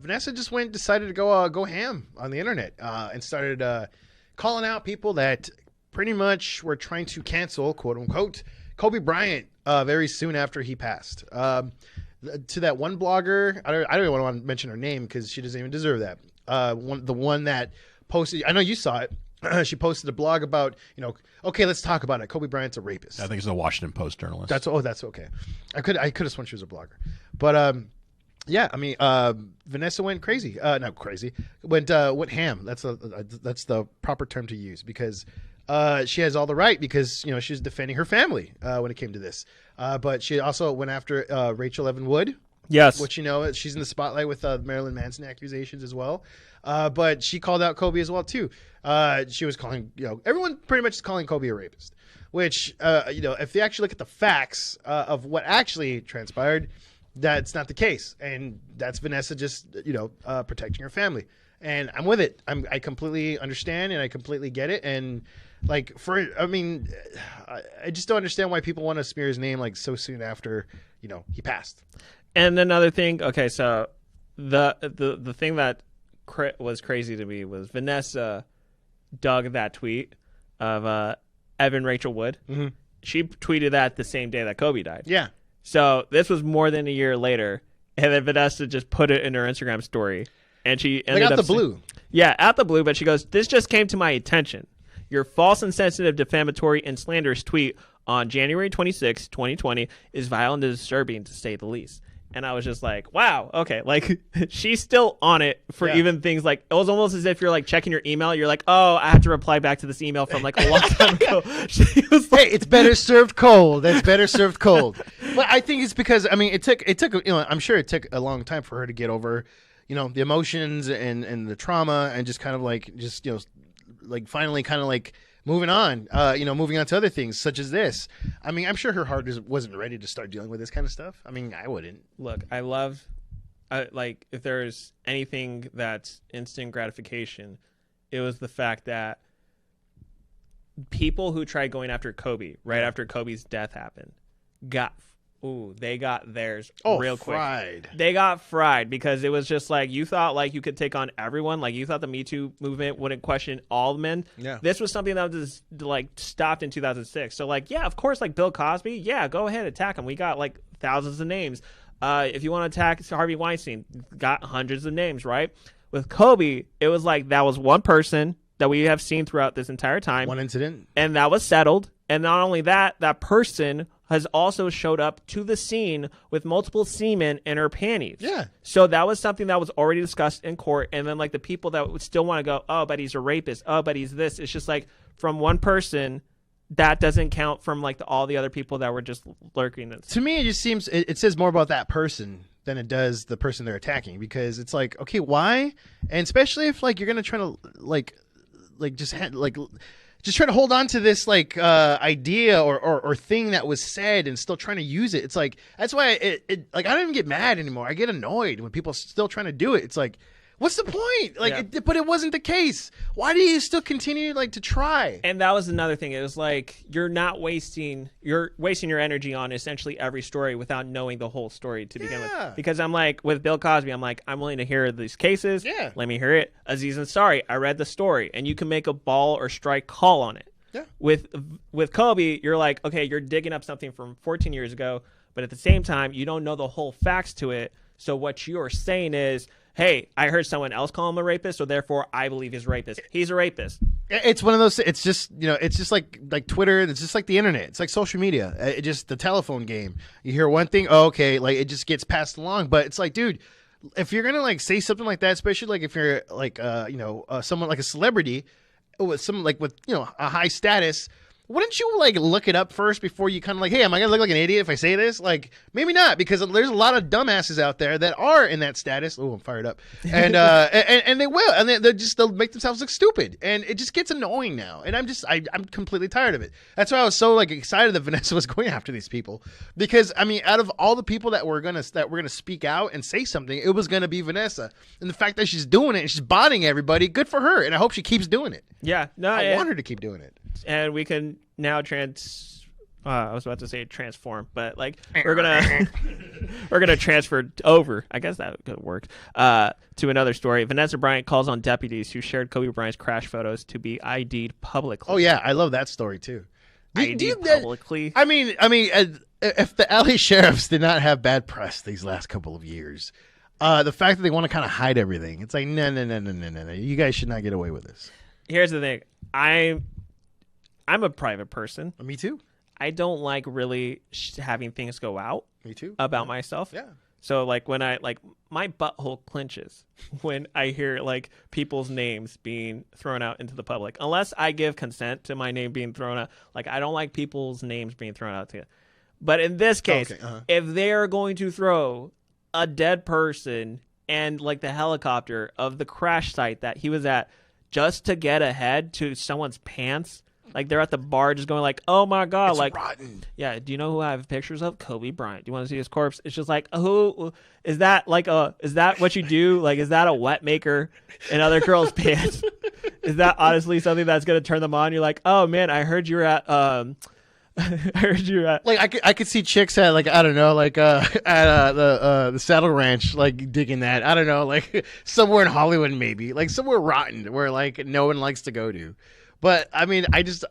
Vanessa just decided to go ham on the internet and started calling out people that pretty much were trying to cancel, quote unquote, Kobe Bryant very soon after he passed. To that one blogger, I don't even want to mention her name because she doesn't even deserve that. The one that posted, I know you saw it. She posted a blog about, okay, let's talk about it. Kobe Bryant's a rapist. I think it's a Washington Post journalist. That's okay. I could have sworn she was a blogger, but yeah, I mean, Vanessa went crazy. Not crazy. Went ham. That's the proper term to use because she has all the right because she was defending her family when it came to this. But she also went after Rachel Evan Wood. Yes, which she's in the spotlight with Marilyn Manson accusations as well. But she called out Kobe as well too. She was calling everyone pretty much is calling Kobe a rapist. Which if you actually look at the facts of what actually transpired, that's not the case, and that's Vanessa just protecting her family. And I'm with it. I completely understand and I completely get it. And I just don't understand why people want to smear his name like so soon after he passed. And another thing, okay, so the thing that was crazy to me was Vanessa dug that tweet of Evan Rachel Wood. Mm-hmm. She tweeted that the same day that Kobe died. Yeah. So this was more than a year later, and then Vanessa just put it in her Instagram story, and she ended out up the blue. Yeah, out the blue. But she goes, "This just came to my attention. Your false, insensitive, defamatory, and slanderous tweet on January 26, 2020 is vile and disturbing, to say the least." And I was just like, wow, okay. Like, she's still on it for even things like, it was almost as if you're like checking your email. You're like, oh, I have to reply back to this email from like a long time ago. She was like, hey, it's better served cold. That's better served cold. But I think it's because, it took, I'm sure it took a long time for her to get over, the emotions and the trauma and just kind of like, finally kind of like, moving on to other things such as this. I'm sure her heart wasn't ready to start dealing with this kind of stuff. I wouldn't. Look, if there's anything that's instant gratification, it was the fact that people who tried going after Kobe right after Kobe's death happened they got theirs real quick. Fried. They got fried because it was just like you thought like you could take on everyone. Like you thought the Me Too movement wouldn't question all men. Yeah. This was something that was like stopped in 2006. So like, yeah, of course, like Bill Cosby, yeah, go ahead, attack him. We got like thousands of names. If you want to attack Harvey Weinstein, got hundreds of names, right? With Kobe, it was like that was one person that we have seen throughout this entire time. One incident. And that was settled. And not only that, that person has also showed up to the scene with multiple semen in her panties. Yeah. So that was something that was already discussed in court. And then like the people that would still want to go, oh, but he's a rapist. Oh, but he's this. It's just like from one person, that doesn't count from like all the other people that were just lurking. To me, it just seems, it says more about that person than it does the person they're attacking, because it's like, okay, why? And especially if like you're going to try to just try to hold on to this like idea or thing that was said and still trying to use it. It's like, that's why it like I don't even get mad anymore. I get annoyed when people are still trying to do it. It's like, what's the point? Like, but it wasn't the case. Why do you still continue like to try? And that was another thing. It was like you're wasting your energy on essentially every story without knowing the whole story to begin with. Because I'm like with Bill Cosby, I'm like, I'm willing to hear these cases. Yeah. Let me hear it. Aziz Ansari, I read the story, and you can make a ball or strike call on it. Yeah. With Kobe, you're like, okay, you're digging up something from 14 years ago, but at the same time, you don't know the whole facts to it. So what you're saying is, hey, I heard someone else call him a rapist, so therefore I believe he's a rapist. He's a rapist. It's one of those, it's just, it's just like Twitter. It's just like the internet. It's like social media. It just, the telephone game. You hear one thing, oh, okay, like it just gets passed along. But it's like, dude, if you're going to like say something like that, especially like if you're like, someone like a celebrity with some like with, a high status, wouldn't you like look it up first before you kind of like, hey, am I gonna look like an idiot if I say this? Like, maybe not, because there's a lot of dumbasses out there that are in that status. Oh, I'm fired up, and and they will, and they'll make themselves look stupid, and it just gets annoying now. And I'm completely tired of it. That's why I was so like excited that Vanessa was going after these people, because out of all the people that were gonna speak out and say something, it was gonna be Vanessa, and the fact that she's doing it and she's botting everybody, good for her, and I hope she keeps doing it. Yeah, no, I want her to keep doing it. And we can now transfer I was about to say transform, but like we're gonna transfer over. I guess that could work. To another story. Vanessa Bryant calls on deputies who shared Kobe Bryant's crash photos to be ID'd publicly. Oh yeah, I love that story too. ID'd publicly. I mean, if the LA sheriffs did not have bad press these last couple of years, the fact that they want to kind of hide everything, it's like no, you guys should not get away with this. Here's the thing, I'm a private person. Me too. I don't like really having things go out. Me too. About myself. Yeah. So like when I my butthole clenches when I hear like people's names being thrown out into the public, unless I give consent to my name being thrown out. Like I don't like people's names being thrown out to. But in this case, if they are going to throw a dead person and like the helicopter of the crash site that he was at just to get ahead to someone's pants. Like they're at the bar just going like, oh my God. It's like, rotten. Yeah. Do you know who I have pictures of? Kobe Bryant. Do you want to see his corpse? It's just like, who is that? Like, is that what you do? Like, is that a wet maker in other girls' pants? Is that honestly something that's going to turn them on? You're like, oh man, I heard you're at, I heard you're at. Like I could see chicks at like I don't know like at the Saddle Ranch like digging that I don't know like somewhere in Hollywood maybe like somewhere rotten where like no one likes to go to. But I mean, I just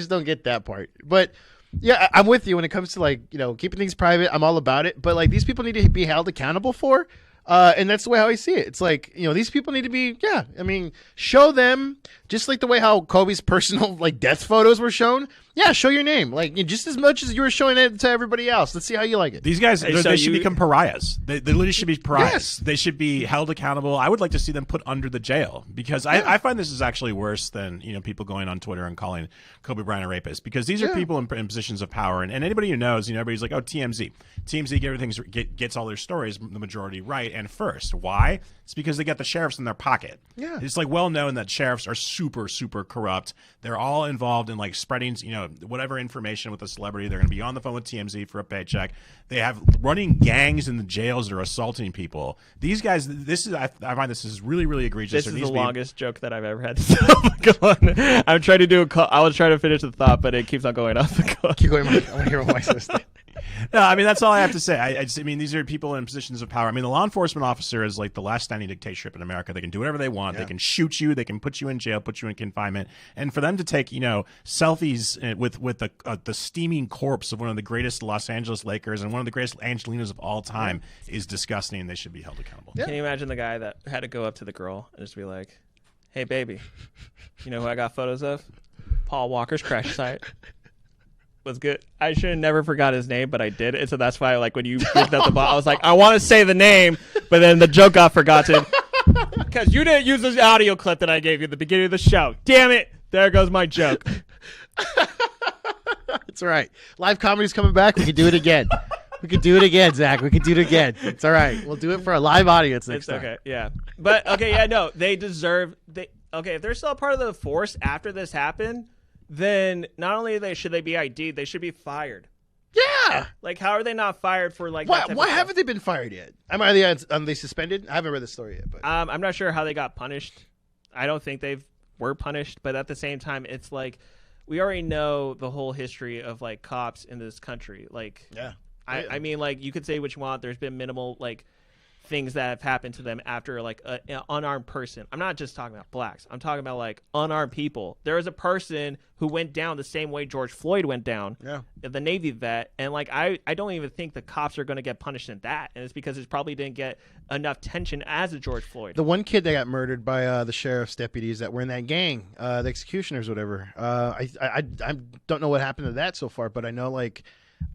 don't get that part. But yeah, I'm with you when it comes to like, you know, keeping things private. I'm all about it. But like these people need to be held accountable for. And that's the way how I see it. It's like, you know, these people need to be, yeah, I mean, show them just like the way how Kobe's personal like death photos were shown. Yeah, show your name. Like just as much as you were showing it to everybody else. Let's see how you like it. These guys, they should become pariahs. They literally should be pariahs. Yes. They should be held accountable. I would like to see them put under the jail because I find this is actually worse than, you know, people going on Twitter and calling Kobe Bryant a rapist because these are people in positions of power. And anybody who knows, you know, everybody's like, oh, TMZ. TMZ gets all their stories, the majority right and first. Why? It's because they got the sheriffs in their pocket. Yeah. It's like well known that sheriffs are super, super corrupt. They're all involved in like spreading, you know, whatever information with a celebrity. They're going to be on the phone with TMZ for a paycheck. They have running gangs in the jails that are assaulting people. These guys, I find this is really, really egregious. This is the longest joke that I've ever had to say. Go on. I'm trying to do I was trying to finish the thought, but it keeps on going off. Keep going. I want to hear what my sister. No, I mean, that's all I have to say. I mean, these are people in positions of power. I mean, the law enforcement officer is like the last standing dictatorship in America. They can do whatever they want. Yeah. They can shoot you. They can put you in jail, put you in confinement. And for them to take, you know, selfies with the steaming corpse of one of the greatest Los Angeles Lakers and one of the greatest Angelinos of all time is disgusting, and they should be held accountable. Yeah. Can you imagine the guy that had to go up to the girl and just be like, hey, baby, you know who I got photos of? Paul Walker's crash site. Was good. I should have never forgot his name, but I did. And so that's why, like, when you picked up the ball, I was like, I want to say the name, but then the joke got forgotten. Because you didn't use the audio clip that I gave you at the beginning of the show. Damn it. There goes my joke. That's right. Live comedy's coming back. We can do it again. We could do it again, Zach. We could do it again. It's all right. We'll do it for a live audience next time. Okay, yeah. But, okay, yeah, no. They deserve... Okay, if they're still a part of the force after this happened... Then not only should they be ID'd, they should be fired. Yeah. Like, how are they not fired for like? Why haven't they been fired yet? Are they suspended? I haven't read the story yet. But I'm not sure how they got punished. I don't think they were punished, but at the same time, it's like we already know the whole history of like cops in this country. Like, yeah. I mean, like you could say what you want. There's been minimal like things that have happened to them after like an unarmed person. I'm not just talking about blacks. I'm talking about like unarmed people. There was a person who went down the same way George Floyd went down. Yeah. The Navy vet. And like I don't even think the cops are going to get punished in that. And it's because it probably didn't get enough tension as a George Floyd. The one kid that got murdered by the sheriff's deputies that were in that gang, the executioners, whatever. I don't know what happened to that so far, but I know like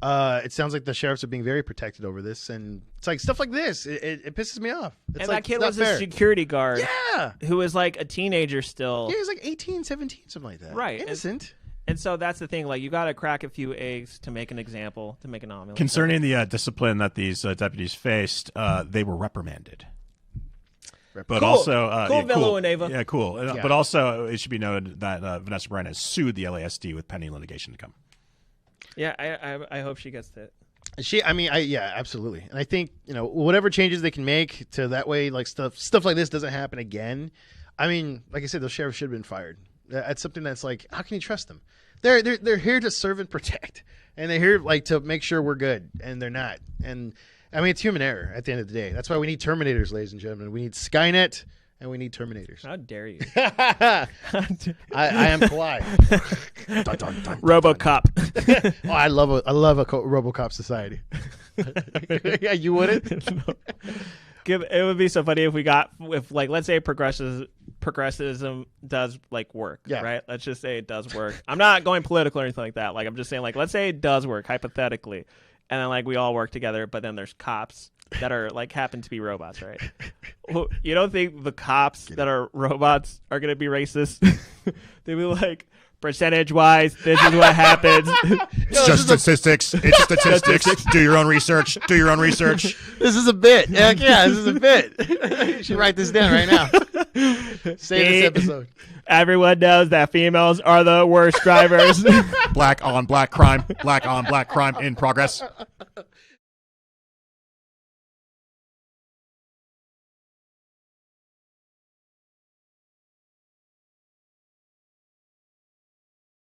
it sounds like the sheriffs are being very protected over this, and it's like stuff like this. It pisses me off. It's and like, that kid was a security guard. Yeah. Who was like a teenager still. Yeah, he was like 18, 17, something like that. Right. Innocent. And so that's the thing. Like, you got to crack a few eggs to make an example, to make an omelet. Concerning the discipline that these deputies faced, they were reprimanded. But cool. also, cool, Villanueva. Yeah, cool. Yeah. But also, it should be noted that Vanessa Bryant has sued the LASD with pending litigation to come. Yeah, I hope she gets it. Yeah, absolutely. And I think, you know, whatever changes they can make to that way, like stuff like this doesn't happen again. I mean, like I said, those sheriffs should have been fired. That's something that's like, how can you trust them? They're here to serve and protect, and they're here like to make sure we're good, and they're not. And I mean, it's human error at the end of the day. That's why we need Terminators, ladies and gentlemen. We need Skynet, and we need Terminators. How dare you? I am Kawhi. RoboCop. Oh, I love a RoboCop society. Yeah, you wouldn't? No. It would be so funny if like, let's say progressivism does like work, right? Let's just say it does work. I'm not going political or anything like that. Like, I'm just saying, like, let's say it does work hypothetically, and then like we all work together, but then there's cops that are like happen to be robots, right? Well, you don't think the cops that are robots are gonna be racist? They'd be like, percentage-wise, this is what happens. It's just statistics. It's statistics. Do your own research. Do your own research. This is a bit. Yeah, this is a bit. You should write this down right now. Save this episode. Everyone knows that females are the worst drivers. Black on black crime. Black on black crime in progress.